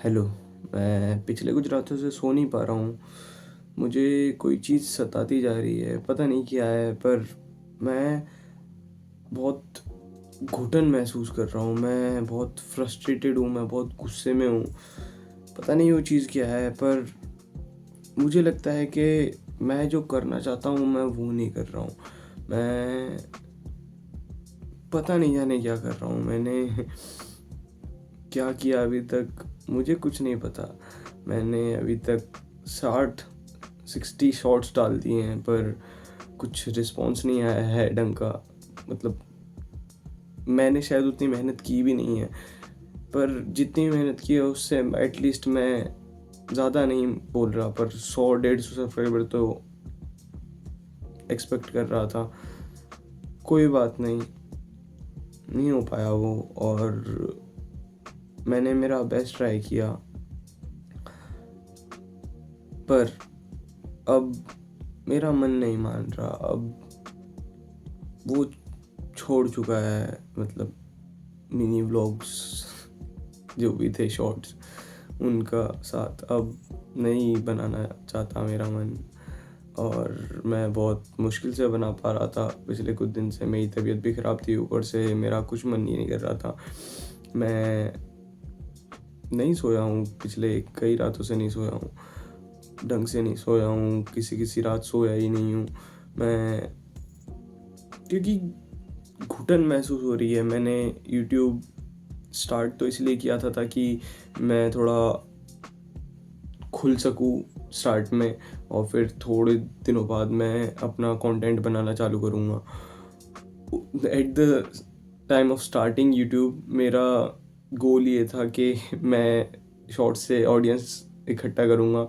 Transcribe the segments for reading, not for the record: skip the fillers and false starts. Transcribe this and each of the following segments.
Hello. मैं पिछले कुछ रातों से सो नहीं पा रहा हूँ। मुझे कोई चीज़ सताती जा रही है, पता नहीं क्या है, पर मैं बहुत घुटन महसूस कर रहा हूँ। मैं बहुत फ्रस्ट्रेटेड हूँ, मैं बहुत गुस्से में हूँ। पता नहीं वो चीज़ क्या है, पर मुझे लगता है कि मैं जो करना चाहता हूँ मैं वो नहीं कर रहा हूँ। मैं पता नहीं जाने क्या कर रहा हूँ। मैंने क्या किया अभी तक मुझे कुछ नहीं पता। मैंने अभी तक 60 शॉट्स डाल दिए हैं, पर कुछ रिस्पॉन्स नहीं आया है ढंग का। मतलब मैंने शायद उतनी मेहनत की भी नहीं है, पर जितनी मेहनत की है उससे एटलीस्ट मैं ज़्यादा नहीं बोल रहा, पर 100-150 सब्सक्राइबर तो एक्सपेक्ट कर रहा था। कोई बात नहीं, नहीं हो पाया वो। और मैंने मेरा बेस्ट ट्राई किया, पर अब मेरा मन नहीं मान रहा। अब वो छोड़ चुका है, मतलब मिनी व्लॉग्स जो भी थे शॉर्ट्स, उनका साथ अब नहीं बनाना चाहता मेरा मन। और मैं बहुत मुश्किल से बना पा रहा था। पिछले कुछ दिन से मेरी तबीयत भी ख़राब थी, ऊपर से मेरा कुछ मन ही नहीं कर रहा था। मैं नहीं सोया हूँ, पिछले कई रातों से नहीं सोया हूँ, ढंग से नहीं सोया हूँ। किसी रात सोया ही नहीं हूँ मैं, क्योंकि घुटन महसूस हो रही है। मैंने यूट्यूब स्टार्ट तो इसलिए किया था ताकि मैं थोड़ा खुल सकूँ स्टार्ट में, और फिर थोड़े दिनों बाद मैं अपना कंटेंट बनाना चालू करूँगा। At the time of starting YouTube, मेरा गोल ये था कि मैं शॉर्ट से ऑडियंस इकट्ठा करूँगा,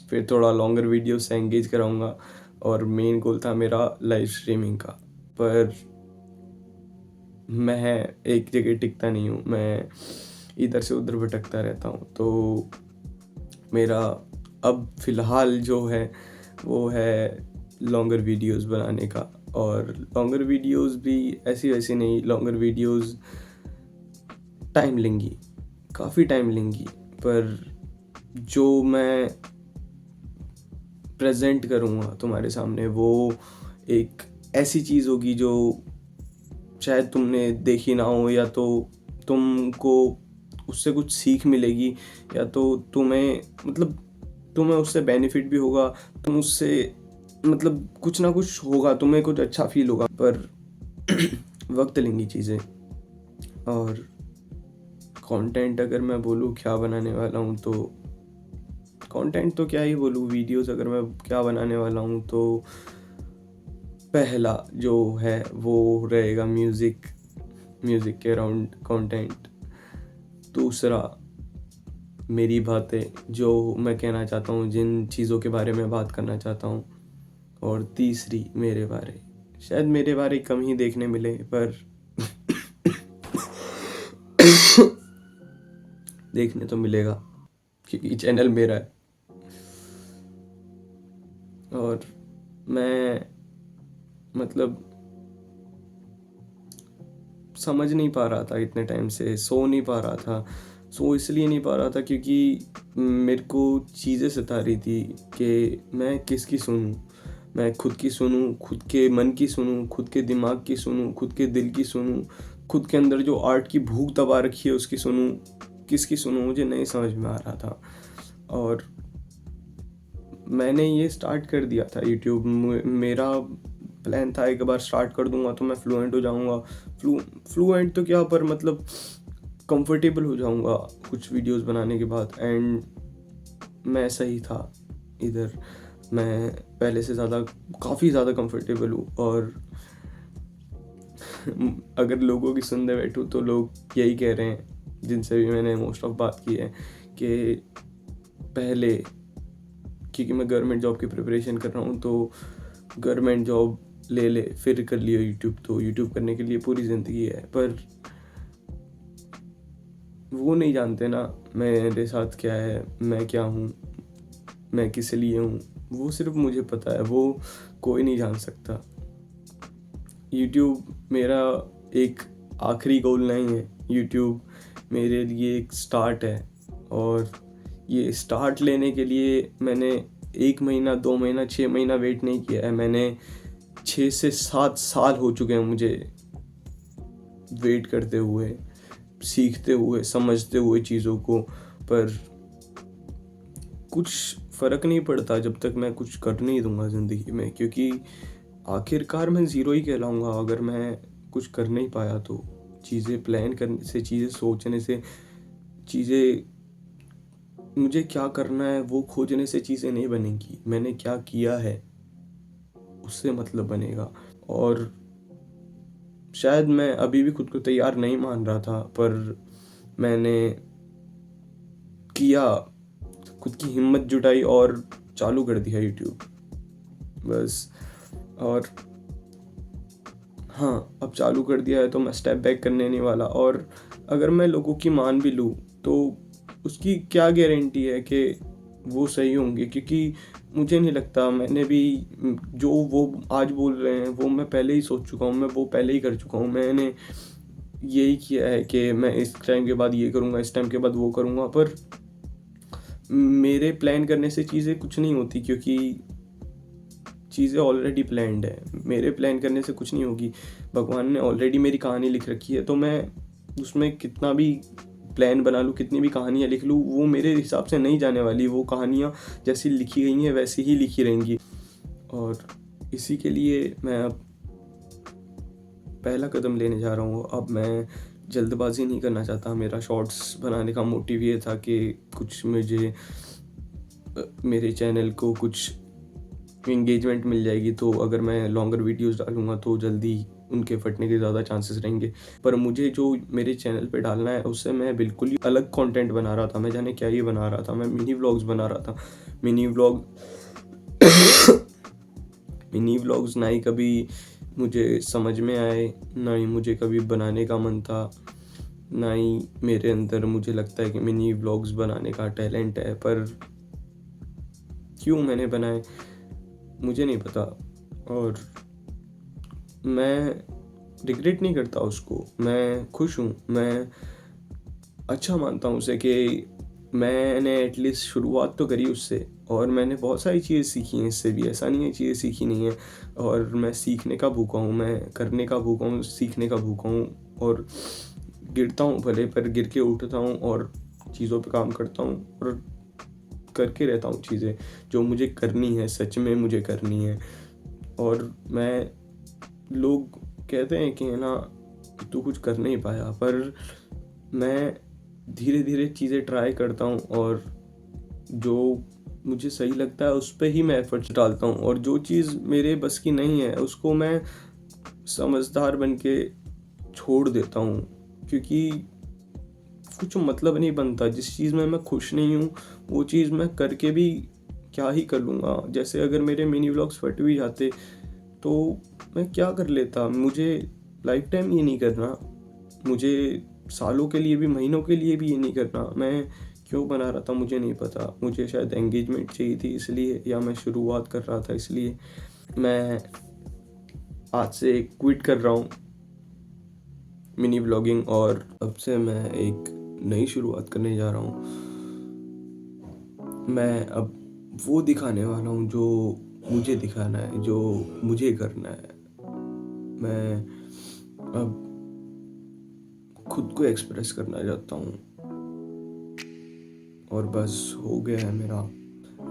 फिर थोड़ा लॉन्गर वीडियो से एंगेज कराऊँगा, और मेन गोल था मेरा लाइव स्ट्रीमिंग का। पर मैं एक जगह टिकता नहीं हूँ, मैं इधर से उधर भटकता रहता हूँ। तो मेरा अब फ़िलहाल जो है वो है लॉन्गर वीडियोस बनाने का। और लॉन्गर वीडियोस भी ऐसी वैसी नहीं, लॉन्गर वीडियोस टाइम लेंगी, काफ़ी टाइम लेंगी, पर जो मैं प्रेजेंट करूँगा तुम्हारे सामने वो एक ऐसी चीज़ होगी जो शायद तुमने देखी ना हो, या तो तुमको उससे कुछ सीख मिलेगी, या तो तुम्हें उससे बेनिफिट भी होगा। तुम उससे मतलब कुछ ना कुछ होगा, तुम्हें कुछ अच्छा फील होगा, पर वक्त लेंगी चीज़ें। और कंटेंट अगर मैं बोलूँ क्या बनाने वाला हूँ, तो कंटेंट तो क्या ही बोलूँ, वीडियोस अगर मैं क्या बनाने वाला हूँ, तो पहला जो है वो रहेगा म्यूज़िक के अराउंड कंटेंट। दूसरा मेरी बातें, जो मैं कहना चाहता हूँ, जिन चीज़ों के बारे में बात करना चाहता हूँ। और तीसरी मेरे बारे, शायद मेरे बारे कम ही देखने मिले, पर देखने तो मिलेगा क्योंकि चैनल मेरा है। और मैं मतलब समझ नहीं पा रहा था, इतने टाइम से सो नहीं पा रहा था। सो इसलिए नहीं पा रहा था क्योंकि मेरे को चीज़ें सता रही थी कि मैं किसकी सुनूं। मैं खुद की सुनूं, खुद के मन की सुनूं, खुद के दिमाग की सुनूं, खुद के दिल की सुनूं, खुद के अंदर जो आर्ट की भूख दबा रखी है उसकी सुनूं, किसकी सुनूं, मुझे नहीं समझ में आ रहा था। और मैंने ये स्टार्ट कर दिया था यूट्यूब। मेरा प्लान था एक बार स्टार्ट कर दूंगा तो मैं फ्लुएंट हो जाऊंगा। फ्लुएंट तो क्या, पर मतलब कंफर्टेबल हो जाऊंगा कुछ वीडियोस बनाने के बाद। एंड मैं सही था इधर, मैं पहले से काफ़ी ज़्यादा कंफर्टेबल हूँ। और अगर लोगों की सुनने बैठूँ तो लोग यही कह रहे हैं, जिनसे भी मैंने मोस्ट ऑफ बात की है, कि पहले, क्योंकि मैं गवर्नमेंट जॉब की प्रिपरेशन कर रहा हूँ, तो गवर्नमेंट जॉब ले फिर कर लियो यूट्यूब। तो यूट्यूब करने के लिए पूरी ज़िंदगी है, पर वो नहीं जानते ना मेरे साथ क्या है, मैं क्या हूँ, मैं किस लिए हूँ। वो सिर्फ मुझे पता है, वो कोई नहीं जान सकता। यूट्यूब मेरा एक आखिरी गोल नहीं है, यूट्यूब मेरे लिए एक स्टार्ट है। और ये स्टार्ट लेने के लिए मैंने 1 महीना, 2 महीना, 6 महीना वेट नहीं किया है। मैंने 6 से 7 साल हो चुके हैं मुझे वेट करते हुए, सीखते हुए, समझते हुए चीज़ों को। पर कुछ फ़र्क नहीं पड़ता जब तक मैं कुछ कर नहीं दूंगा ज़िंदगी में, क्योंकि आखिरकार मैं ज़ीरो ही कहलाऊंगा अगर मैं कुछ कर नहीं पाया तो। चीज़ें प्लान करने से, चीज़ें सोचने से, चीज़ें मुझे क्या करना है वो खोजने से चीज़ें नहीं बनेंगी। मैंने क्या किया है उससे मतलब बनेगा। और शायद मैं अभी भी खुद को तैयार नहीं मान रहा था, पर मैंने किया, खुद की हिम्मत जुटाई और चालू कर दिया यूट्यूब बस। और हाँ, अब चालू कर दिया है तो मैं स्टेप बैक करने नहीं वाला। और अगर मैं लोगों की मान भी लूँ तो उसकी क्या गारंटी है कि वो सही होंगे, क्योंकि मुझे नहीं लगता। मैंने भी जो वो आज बोल रहे हैं वो मैं पहले ही सोच चुका हूँ, मैं वो पहले ही कर चुका हूँ। मैंने यही किया है कि मैं इस टाइम के बाद ये करूँगा, इस टाइम के बाद वो करूँगा। पर मेरे प्लान करने से चीज़ें कुछ नहीं होती, क्योंकि चीज़ें ऑलरेडी प्लान्ड है। मेरे प्लान करने से कुछ नहीं होगी। भगवान ने ऑलरेडी मेरी कहानी लिख रखी है, तो मैं उसमें कितना भी प्लान बना लूँ, कितनी भी कहानियाँ लिख लूँ, वो मेरे हिसाब से नहीं जाने वाली। वो कहानियाँ जैसी लिखी गई हैं वैसी ही लिखी रहेंगी। और इसी के लिए मैं अब पहला कदम लेने जा रहा हूँ। अब मैं जल्दबाजी नहीं करना चाहता। मेरा शॉर्ट्स बनाने का मोटिव ये था कि कुछ मुझे मेरे चैनल को कुछ इंगेजमेंट मिल जाएगी, तो अगर मैं लॉन्गर वीडियोस डालूंगा तो जल्दी उनके फटने के ज़्यादा चांसेस रहेंगे। पर मुझे जो मेरे चैनल पे डालना है उससे मैं बिल्कुल ही अलग कंटेंट बना रहा था। मैं जाने क्या ही बना रहा था। मैं मिनी व्लॉग्स बना रहा था। मिनी व्लॉग्स ना ही कभी मुझे समझ में आए, ना ही मुझे कभी बनाने का मन था, ना ही मेरे अंदर मुझे लगता है कि मिनी व्लॉग्स बनाने का टैलेंट है। पर क्यों मैंने बनाए मुझे नहीं पता, और मैं रिग्रेट नहीं करता उसको। मैं खुश हूँ। मैं अच्छा मानता हूँ उसे कि मैंने एटलीस्ट शुरुआत तो करी उससे। और मैंने बहुत सारी चीज़ें सीखी हैं इससे भी, ऐसा नहीं है चीज़ें सीखी नहीं है। और मैं सीखने का भूखा हूँ, मैं करने का भूखा हूँ, सीखने का भूखा हूँ। और गिरता हूँ भले, पर गिर के उठता हूँ और चीज़ों पे काम करता हूँ और करके रहता हूँ चीज़ें जो मुझे करनी है, सच में मुझे करनी है। और मैं, लोग कहते हैं कि है ना तू कुछ कर नहीं पाया, पर मैं धीरे धीरे चीज़ें ट्राई करता हूँ और जो मुझे सही लगता है उस पर ही मैं एफर्ट्स डालता हूँ। और जो चीज़ मेरे बस की नहीं है उसको मैं समझदार बन के छोड़ देता हूँ, क्योंकि कुछ मतलब नहीं बनता। जिस चीज़ में मैं खुश नहीं हूँ वो चीज़ मैं करके भी क्या ही कर लूँगा। जैसे अगर मेरे मिनी व्लॉग्स फट भी जाते तो मैं क्या कर लेता। मुझे लाइफ टाइम ये नहीं करना, मुझे सालों के लिए भी, महीनों के लिए भी ये नहीं करना। मैं क्यों बना रहा था मुझे नहीं पता। मुझे शायद एंगेजमेंट चाहिए थी इसलिए, या मैं शुरुआत कर रहा था इसलिए। मैं आज से क्विट कर रहा हूँ मिनी व्लॉगिंग, और अब से मैं एक नई शुरुआत करने जा रहा हूँ। मैं अब वो दिखाने वाला हूँ जो मुझे दिखाना है, जो मुझे करना है। मैं अब खुद को एक्सप्रेस करना चाहता हूँ और बस हो गया है मेरा।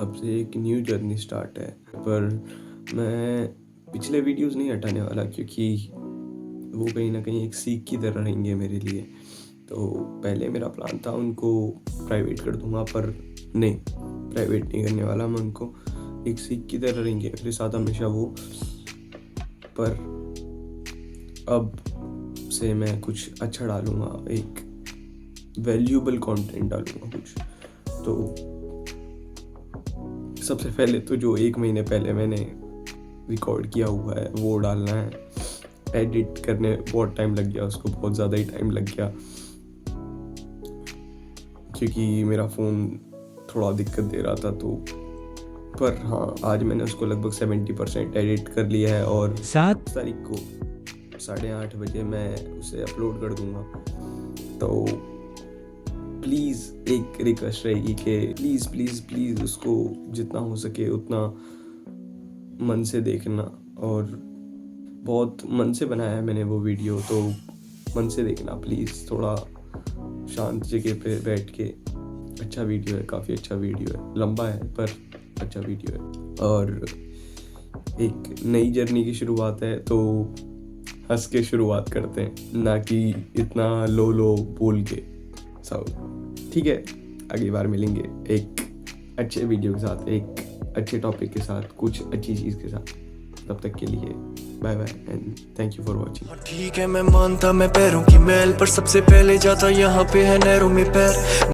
अब से एक न्यू जर्नी स्टार्ट है। पर मैं पिछले वीडियोस नहीं हटाने वाला, क्योंकि वो कहीं ना कहीं एक सीख की तरह रहेंगे मेरे लिए। तो पहले मेरा प्लान था उनको प्राइवेट कर दूंगा, पर नहीं, प्राइवेट नहीं करने वाला मैं उनको। एक सीख की तरह रहेंगे मेरे साथ हमेशा वो। पर अब से मैं कुछ अच्छा डालूंगा, एक वैल्यूएबल कंटेंट डालूंगा कुछ। तो सबसे पहले तो जो 1 महीने पहले मैंने रिकॉर्ड किया हुआ है वो डालना है। एडिट करने बहुत टाइम लग गया, उसको बहुत ज़्यादा ही टाइम लग गया, क्योंकि मेरा फ़ोन थोड़ा दिक्कत दे रहा था। तो पर हाँ, आज मैंने उसको लगभग 70% एडिट कर लिया है और 7 तारीख को 8:30 बजे मैं उसे अपलोड कर दूंगा। तो प्लीज़ एक रिक्वेस्ट रहेगी कि प्लीज़ प्लीज़ प्लीज़ उसको जितना हो सके उतना मन से देखना, और बहुत मन से बनाया है मैंने वो वीडियो, तो मन से देखना प्लीज़, थोड़ा शांत जगह पे बैठ के। अच्छा वीडियो है, काफ़ी अच्छा वीडियो है, लंबा है पर अच्छा वीडियो है। और एक नई जर्नी की शुरुआत है तो हंस के शुरुआत करते हैं, ना कि इतना लो लो बोल के। ठीक है, अगली बार मिलेंगे एक अच्छे वीडियो के साथ, एक अच्छे टॉपिक के साथ, कुछ अच्छी चीज़ के साथ। तब तक के लिए bye bye and thank you for watching. ठीक है मैं मानता मैं पैरों की मैल पर सबसे पहले जाता यहाँ पे है नैरों में पैर।